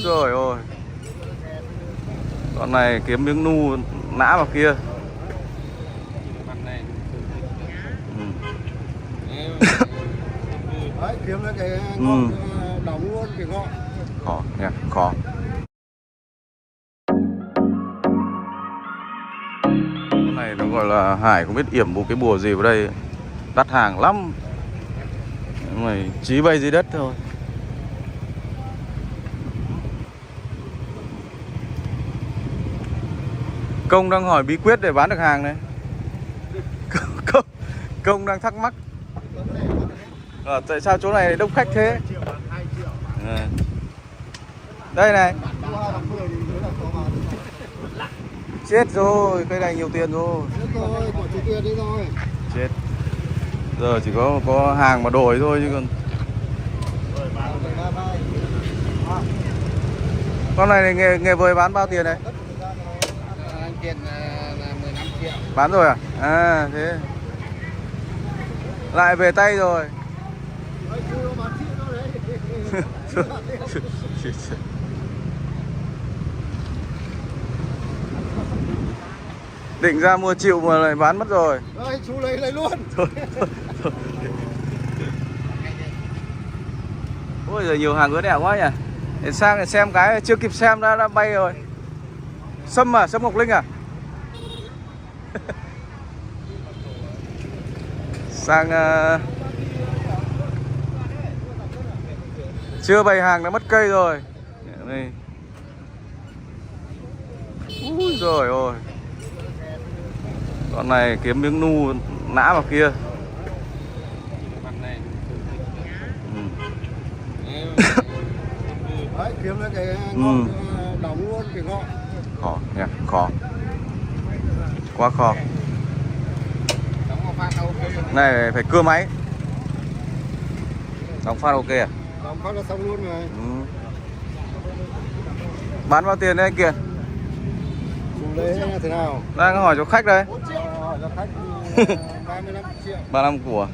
Rồi ôi, con này kiếm miếng nu nã vào kia. Đấy, kiếm lên cái ngọn đóng luôn cái ngọn. Khó nha, khó. Cái này nó gọi là Hải không biết yểm một cái bùa gì vào đây. Đắt hàng lắm. Mày chí bay dưới đất thôi. Công đang hỏi bí quyết để bán được hàng này. Công đang thắc mắc. Tại sao chỗ này đông khách thế? Đây này. Chết rồi, cây này nhiều tiền rồi. Chết rồi, bỏ chú tiền đi rồi. Chết. Giờ chỉ có hàng mà đổi thôi chứ còn. Con này nghề vời bán bao tiền này? Tiền là 15 triệu. Bán rồi à? À thế. Lại về tay rồi. Định ra mua chịu mà lại bán mất rồi. Đây, chú lấy luôn. Thôi. Ôi giờ nhiều hàng gỡ đẹp quá nhỉ. Để sang xem cái chưa kịp xem đã bay rồi. Sâm à, Sâm Ngọc Linh à? Sang chưa bày hàng đã mất cây rồi. Đây. Úi giời ơi. Con này kiếm miếng nu nã vào kia. Đấy, kiếm lên cái ngọn đóng luôn cái ngọn. Khó nha, khó. Quá khó. Này phải cưa máy. Đóng phát ok à? Đóng phát là xong luôn rồi. Bán bao tiền đấy anh Kiệt? Chú lấy thế nào? Đang hỏi cho khách đây. Hỏi cho khách 35 triệu. 35 của.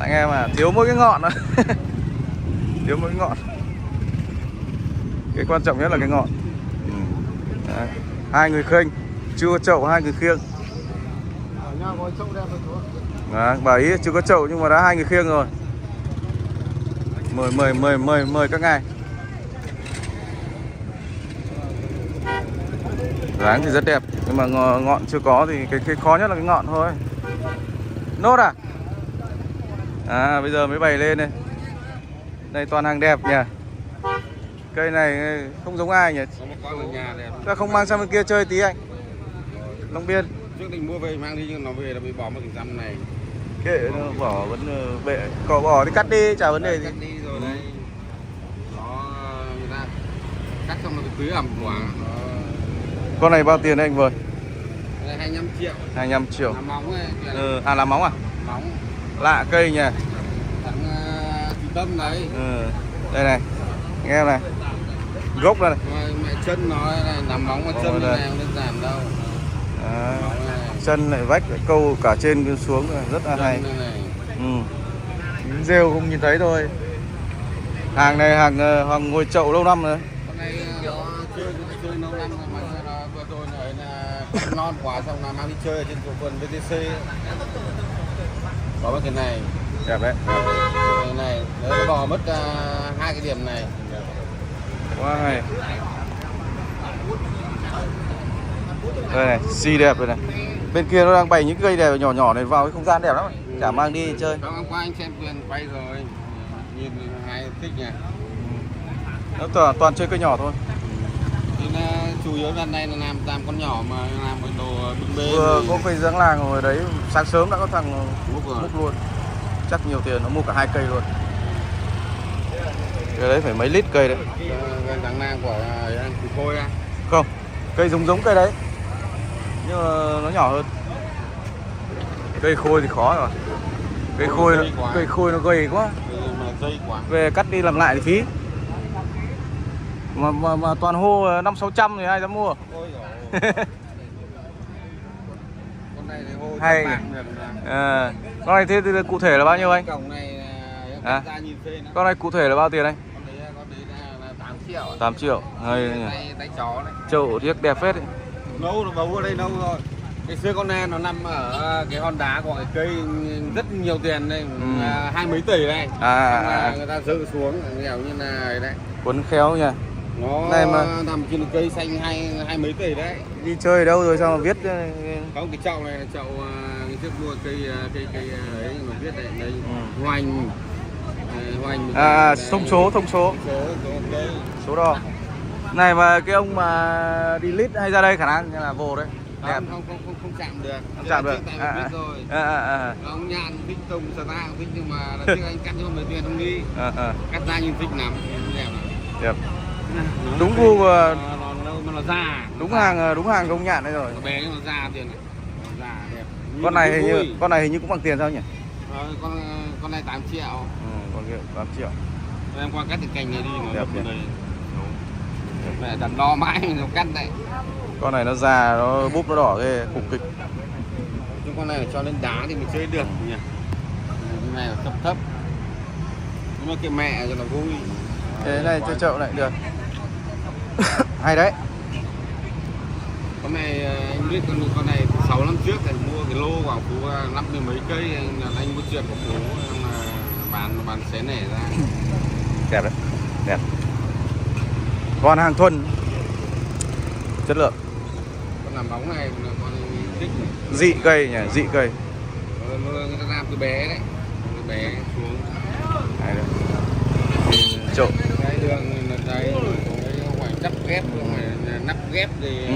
Anh em à, thiếu mỗi cái ngọn thôi. Thiếu mỗi cái ngọn. Cái quan trọng nhất là cái ngọn. Đấy. Hai người khênh, chưa có chậu, hai người khiêng. Ở nhà có chậu đẹp rồi chú ạ. Đấy, bảo ý chưa có chậu nhưng mà đã hai người khiêng rồi. Mời các ngài. Dáng thì rất đẹp nhưng mà ngọn chưa có thì cái khó nhất là cái ngọn thôi. Nốt à? À bây giờ mới bày lên đây. Đây toàn hàng đẹp nhỉ. Cây này không giống ai nhỉ. Ta không mang sang bên kia chơi tí anh. Long Biên. Trước định mua về mang đi nhưng nó về là bị bỏ mất cái răm này. Kệ nó bỏ vẫn bệ. Cỏ bỏ thì cắt đi, chả vấn đề gì. Cắt đi rồi đây. Nó người ta cắt xong là cái túi ẩm quả. Con này bao tiền đấy anh Vời? 25 triệu. 25 triệu. Làm móng ấy. À làm móng à? Móng. Lạ cây nhỉ. Thằng Trung Tâm đấy. Đây này. Nghe em này. Gốc đây này. Mẹ chân nó này làm móng mà chân này không đơn giản đâu. Chân lại vách lại câu cả trên xuống rất là hay. Rêu không nhìn thấy thôi. Hàng này hàng ngồi chậu lâu năm rồi. Con này nó chơi lâu năm rồi mà nó vừa rồi là non quá xong là mang đi chơi ở trên chỗ vườn VTC. Có cái này. Đẹp đấy. Cái này nó bỏ mất hai cái điểm này. Quá hay. Đây này, xì đẹp rồi này. Bên kia nó đang bày những cây đẹp nhỏ nhỏ này vào cái không gian đẹp lắm. Chả mang đi chơi. Hôm qua anh xem quyền quay rồi. Nhìn hay thích nhỉ. Nó toàn chơi cây nhỏ thôi. Nên chủ yếu lần này là làm con nhỏ mà làm cái đồ bưng bê. Vừa có cây giáng làng rồi đấy, sáng sớm đã có thằng múc luôn. Chắc nhiều tiền, nó mua cả 2 cây luôn. Cái đấy phải mấy lít cây đấy. Cây giáng làng của anh Cù Khôi à? Không, cây giống cây đấy. Nhưng mà nó nhỏ hơn. Cây khôi thì khó rồi. Cây khôi nó gầy quá. Dây quá. Về cắt đi làm lại thì phí. Mà toàn hô 500-600 thì ai dám mua. Con này thì hô hay. Con này thế thì cụ thể là bao nhiêu anh? Cổng này À, ra nhìn phê nữa. con này cụ thể là bao tiền đây? Con đấy là 8 triệu. 8 triệu. Hay Tay chó đấy. chậu điếc đẹp phết ấy. Nâu nó bấu ở đây nâu rồi. Cái xưa con này nó nằm ở cái hòn đá của cái cây rất nhiều tiền đây, 20 mấy tỷ đây. Người ta dự xuống kiểu như là đấy. Quấn khéo nha. Nó này mà nằm trên cây xanh 20 mấy tỷ đấy. Đi chơi ở đâu rồi sao mà viết không, cái chậu này là chậu cái trước mua cây ấy mà viết đây đây hoành thông số số đo này. Mà cái ông mà đi lít hay ra đây khả năng là vô đấy. Đẹp. Không chạm được. Không chạm được. Rồi. Ông Nhàn thích Tùng Sà Ta thích, nhưng mà là trước anh cắt cho mấy tiền không đi. Cắt ra nhìn thích lắm. Đẹp. Đúng gu của nó già. Đúng hàng công nhận đấy rồi. Nó bé nó già tiền này. Già đẹp. Con này hình như cũng bằng tiền sao nhỉ? Con này 8 triệu. Con kia 8 triệu. Em qua cắt cái cành này đi nó đẹp đây. Mẹ đắn đo mãi mình không cắt đấy. Con này nó già, nó búp nó đỏ ghê, cục kịch. Nhưng con này cho lên đá thì mình chơi được nhỉ. Cái này thấp thấp. Nhưng mà cái mẹ cho nó vui. Thế này chơi chậu lại được. Hay đấy. Con này anh biết con này 6 năm trước thì mua cái lô của Phú 50 mấy cây, anh mua chuyện của Phú mà bán xé nẻ ra. Đẹp đấy. Đẹp. Con hàng thuần. Chất lượng. Con làm bóng này là con thích. Dị cây nhỉ, dị cây. Người ta làm từ bé đấy. Từ bé xuống. Hay đấy. Trộn. Cái đường đây phải đắp ghép, phải nắp ghép thì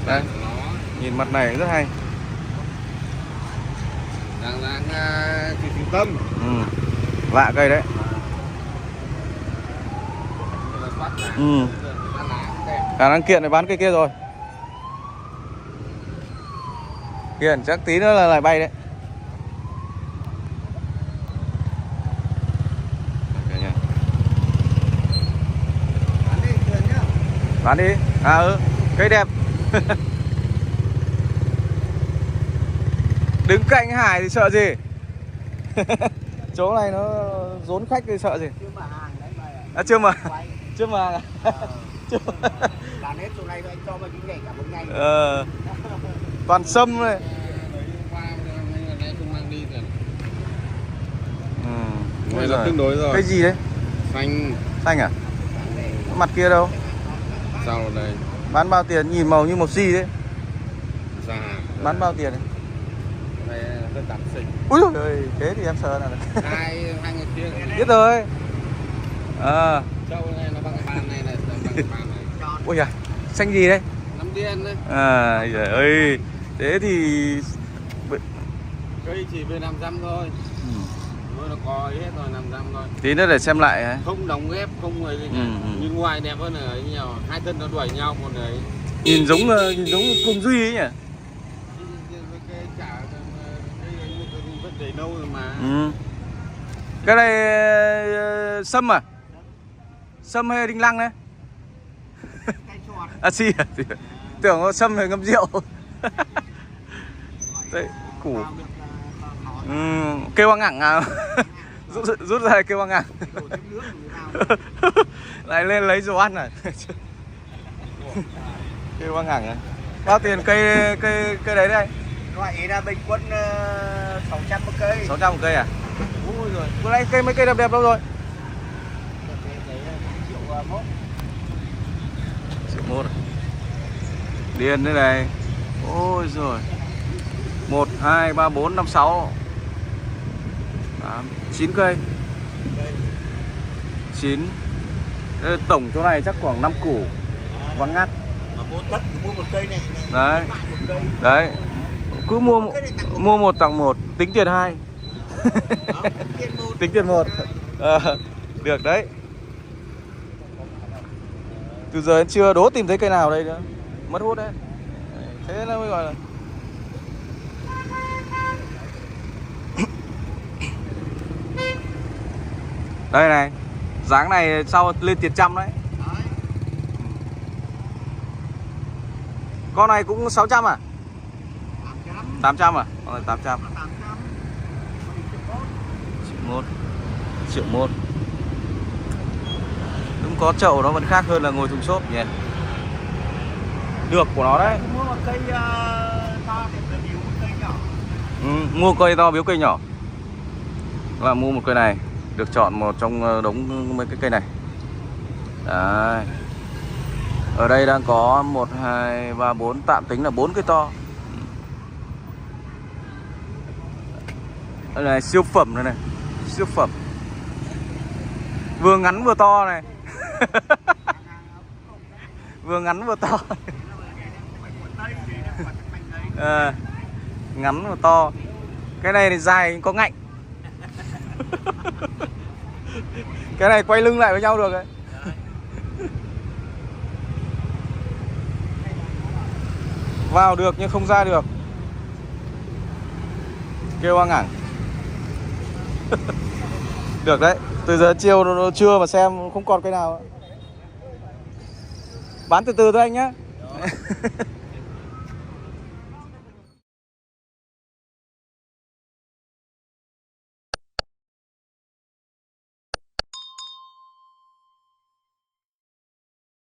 đấy. Nhìn mặt này rất hay. Đang trung tâm. Lạ cây đấy. Khả năng kiện để bán cây kia rồi. Kiện chắc tí nữa là lại bay đấy. Bán đi. Cây đẹp. Đứng cạnh Hải thì sợ gì. Chỗ này nó rốn khách thì sợ gì. Chưa mà Bán hết chỗ này rồi anh cho vào những ngày cả một ngày. Toàn sâm này. Là tương đối rồi. Cái gì đấy? Xanh à? Mặt kia đâu? Sao rồi đây? Bán bao tiền? Nhìn màu như màu xi đấy. Bán bao tiền đấy? Đây rất đắt xinh. Úi dồi ơi, thế thì em sợ nào được. Hai người kia. Biết rồi. Châu này nó bằng cái bàn này bằng cái bàn này. Ôi da, xanh gì đây? Nấm đen đấy. Trời ơi. Thế thì Cây chỉ về 500 thôi. Nó có hết rồi, 500 thôi. tí nữa để xem lại ấy. Không đóng ghép, không người gì cả. Nhưng ngoài đẹp hơn ở nhiều. Hai thân nó đuổi nhau một đấy. Nhìn giống cùng Duy ấy nhỉ? Vẫn để lâu rồi mà. Cái này sâm à? Sâm hay đinh lăng đấy? Si à? Tưởng có sâm hay ngâm rượu. Đấy, củ. Kêu ngẳng à? Rút ra kêu ngẳng. Lại lên lấy đồ ăn à? Kêu ngẳng à? Bao tiền cây đấy đây? Loại là bình quân 600 một cây. 600 một cây à? Ui rồi. Vừa nãy mấy cây đẹp đẹp đâu rồi? Triệu mốt. Điên đây này. Ôi rồi. 1, 2, 3, 4, 5, 6 8, 9 cây. 9. Tổng chỗ này chắc khoảng 5 củ. Vắng ngắt. Mua một cây này. Đấy. Đấy. Cứ mua một tặng một, tính tiền 2. Tính tiền 1. Được đấy. Từ giờ đến trưa đố tìm thấy cây nào đây nữa. Mất hút đấy. Thế nó mới gọi là đây này. Dáng này sau lên tiền trăm đấy. Con này cũng 600 à? 800 à? Con này 800. Triệu 1. 1,1 triệu. Đúng có chậu nó vẫn khác hơn là ngồi thùng xốp nhỉ. Được của nó đấy. Mua một cây to để biếu một cây nhỏ. Mua cây to biếu cây nhỏ. Là mua một cây này, được chọn một trong đống mấy cái cây này. Đấy. Ở đây đang có 1, 2, 3, 4, tạm tính là 4 cây to. Đây này, siêu phẩm này này, siêu phẩm. Vừa ngắn vừa to này. Vừa ngắn vừa to. Ngắn và to. Cái này thì dài có ngạnh. Cái này quay lưng lại với nhau được đấy. Vào được nhưng không ra được. Kêu hoang ảng. Được đấy. Từ giờ chiều trưa mà xem không còn cái nào. Bán từ từ thôi anh nhé.